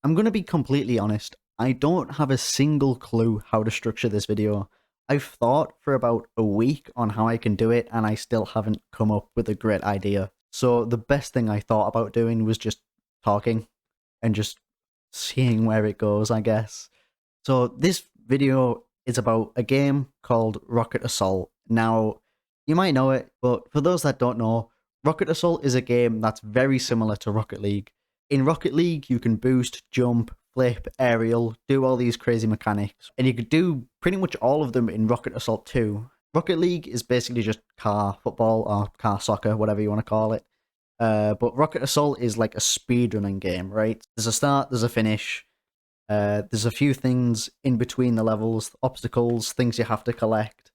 I'm going to be completely honest. I don't have a single clue how to structure this video. I've thought for about a week on how I can do it, and I still haven't come up with a great idea. So the best thing I thought about doing was just talking and just seeing where it goes, I guess. So this video is about a game called Rocket Assault. Now, you might know it, but for those that don't know, Rocket Assault is a game that's very similar to Rocket League. In Rocket League, you can boost, jump, flip, aerial, do all these crazy mechanics, and you could do pretty much all of them in Rocket Assault 2. Rocket League is basically just car football or car soccer, whatever you want to call it. But Rocket Assault is like a speedrunning game, right? There's a start, there's a finish. There's a few things in between the levels, obstacles, things you have to collect,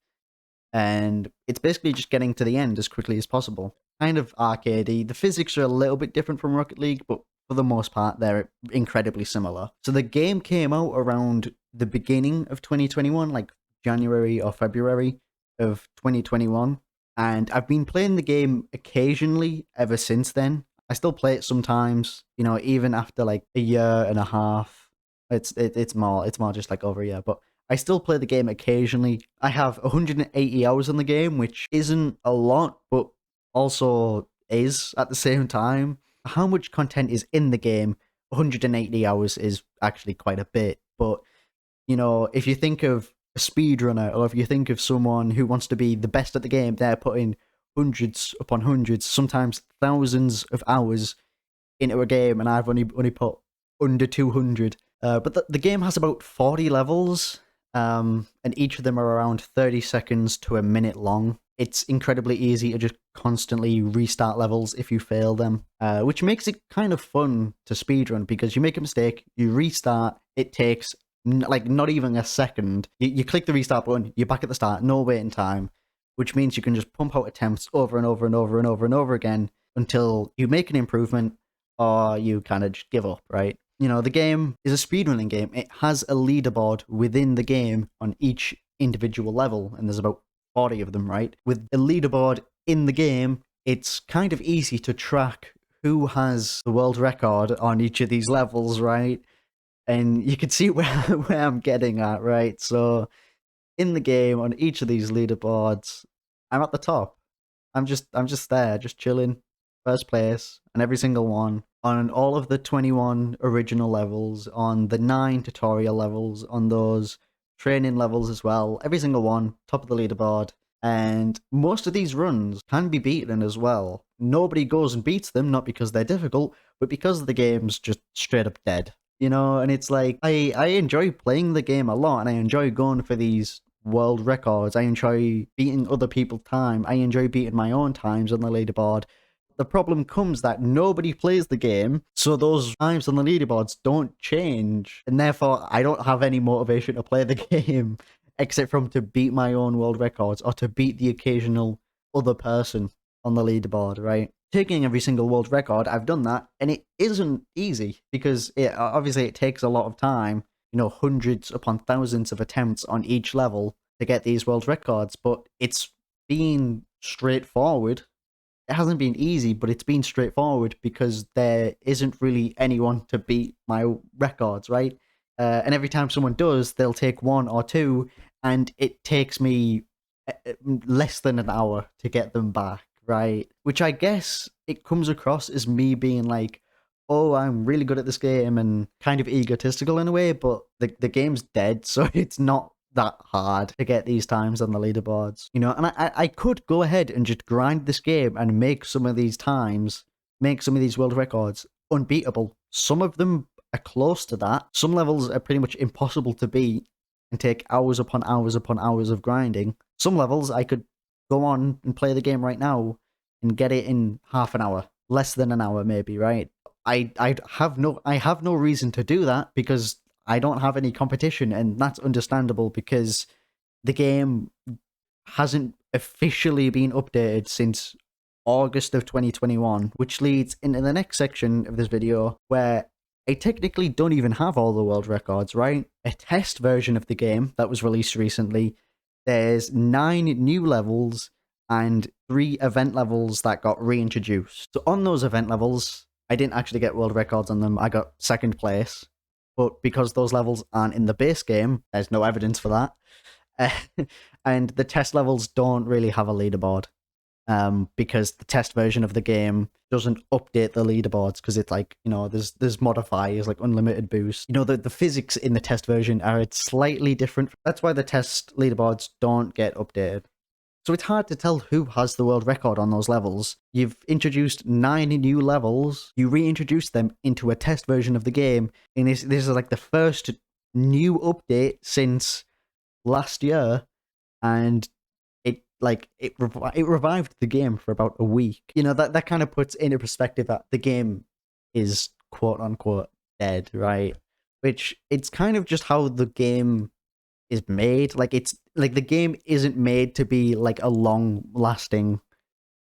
and it's basically just getting to the end as quickly as possible. Kind of arcadey. The physics are a little bit different from Rocket League, but for the most part, they're incredibly similar. So the game came out around the beginning of 2021, like January or February of 2021, and I've been playing the game occasionally ever since then. I still play it sometimes, you know, even after like a year and a half. It's more just like over a year, but I still play the game occasionally. I have 180 hours in the game, which isn't a lot, but also is at the same time. How much content is in the game? 180 hours is actually quite a bit, but you know, if you think of a speedrunner, or if you think of someone who wants to be the best at the game, they're putting hundreds upon hundreds, sometimes thousands of hours into a game, and I've only put under 200. But the game has about 40 levels, and each of them are around 30 seconds to a minute long. It's incredibly easy to just constantly restart levels if you fail them, which makes it kind of fun to speedrun, because you make a mistake, you restart, it takes like not even a second. You click the restart button, you're back at the start, no waiting time, which means you can just pump out attempts over and over and over and over and over again until you make an improvement or you kind of just give up, right? You know, the game is a speedrunning game. It has a leaderboard within the game on each individual level, and there's about 40 of them, right? With a leaderboard in the game, it's kind of easy to track who has the world record on each of these levels, right? And you can see where I'm getting at, right? So in the game, on each of these leaderboards, I'm at the top. I'm just there, just chilling, first place, and every single one. On all of the 21 original levels, on the 9 tutorial levels, on those training levels as well, every single one, top of the leaderboard. And most of these runs can be beaten as well. Nobody goes and beats them, not because they're difficult, but because the game's just straight up dead. You know, and it's like, I enjoy playing the game a lot, and I enjoy going for these world records. I enjoy beating other people's time. I enjoy beating my own times on the leaderboard. The problem comes that nobody plays the game, so those times on the leaderboards don't change, and therefore I don't have any motivation to play the game except from to beat my own world records or to beat the occasional other person on the leaderboard, right? Taking every single world record, I've done that, and it isn't easy because obviously it takes a lot of time, you know, hundreds upon thousands of attempts on each level to get these world records, but it's been straightforward. It hasn't been easy, but it's been straightforward because there isn't really anyone to beat my records, right? And every time someone does, they'll take one or two, and it takes me less than an hour to get them back, right? Which I guess it comes across as me being like, oh, I'm really good at this game and kind of egotistical in a way, but the game's dead, so it's not that hard to get these times on the leaderboards, you know. And I could go ahead and just grind this game and make some of these times, make some of these world records unbeatable. Some of them are close to that. Some levels are pretty much impossible to beat and take hours upon hours upon hours of grinding. Some levels I could go on and play the game right now and get it in half an hour, less than an hour maybe, right? I have no reason to do that because I don't have any competition, and that's understandable because the game hasn't officially been updated since August of 2021, which leads into the next section of this video where I technically don't even have all the world records, right? A test version of the game that was released recently, there's 9 new levels and 3 event levels that got reintroduced. So on those event levels, I didn't actually get world records on them. I got second place. but because those levels aren't in the base game, there's no evidence for that. And the test levels don't really have a leaderboard. Because the test version of the game doesn't update the leaderboards because it's like, there's modifiers like unlimited boost. The physics in the test version are slightly different. That's why the test leaderboards don't get updated. So it's hard to tell who has the world record on those levels. You've introduced 9 new levels, you reintroduce them into a test version of the game, and this is like the first new update since last year, and it revived the game for about a week. That kind of puts into perspective that the game is quote unquote dead, right? Which it's kind of just how the game is made. It's like the game isn't made to be like a long lasting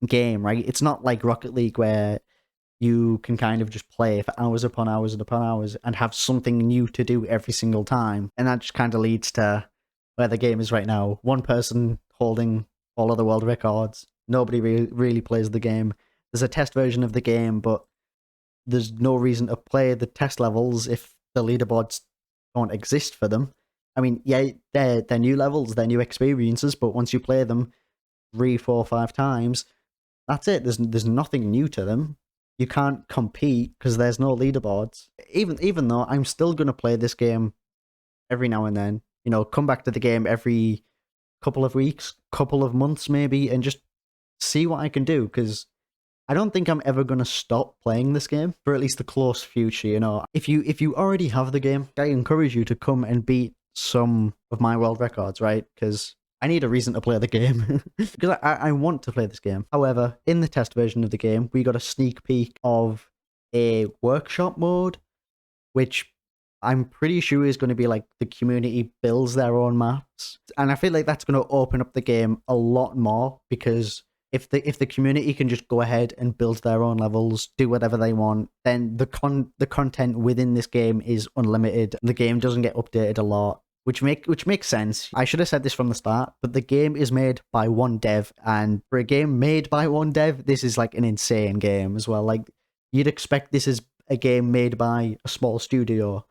game, right? It's not like Rocket League where you can kind of just play for hours upon hours and upon hours and have something new to do every single time. And that just kind of leads to where the game is right now. One person holding all of the world records. Nobody really plays the game. There's a test version of the game, but there's no reason to play the test levels if the leaderboards don't exist for them. I mean, yeah, they're new levels, they're new experiences, but once you play them 3, 4, 5 times, that's it. There's nothing new to them. You can't compete because there's no leaderboards. Even though I'm still gonna play this game every now and then, come back to the game every couple of weeks, couple of months maybe, and just see what I can do, because I don't think I'm ever going to stop playing this game for at least the close future. If you already have the game, I encourage you to come and beat some of my world records, right? Because I need a reason to play the game. Because I want to play this game. However, in the test version of the game, we got a sneak peek of a workshop mode, which I'm pretty sure is going to be like the community builds their own maps. And I feel like that's going to open up the game a lot more, because if the community can just go ahead and build their own levels, do whatever they want, then the content within this game is unlimited. The game doesn't get updated a lot, which makes sense. I should have said this from the start, but the game is made by one dev, and for a game made by one dev, this is like an insane game as well. Like, you'd expect this is a game made by a small studio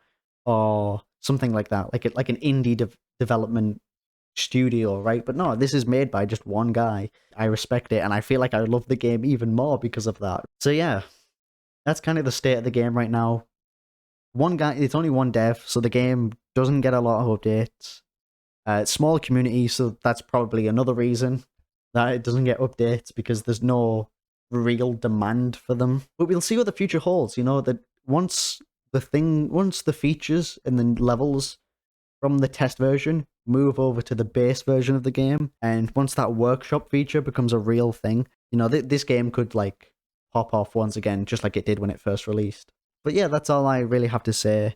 or something like that, like an indie development studio, right? But no, this is made by just one guy. I respect it, and I feel like I love the game even more because of that. So yeah, that's kind of the state of the game right now. One guy, it's only one dev, so the game doesn't get a lot of updates. Small community, so that's probably another reason that it doesn't get updates, because there's no real demand for them. But we'll see what the future holds. That once the features and the levels from the test version move over to the base version of the game, and once that workshop feature becomes a real thing, this game could like pop off once again, just like it did when it first released. But yeah, that's all I really have to say.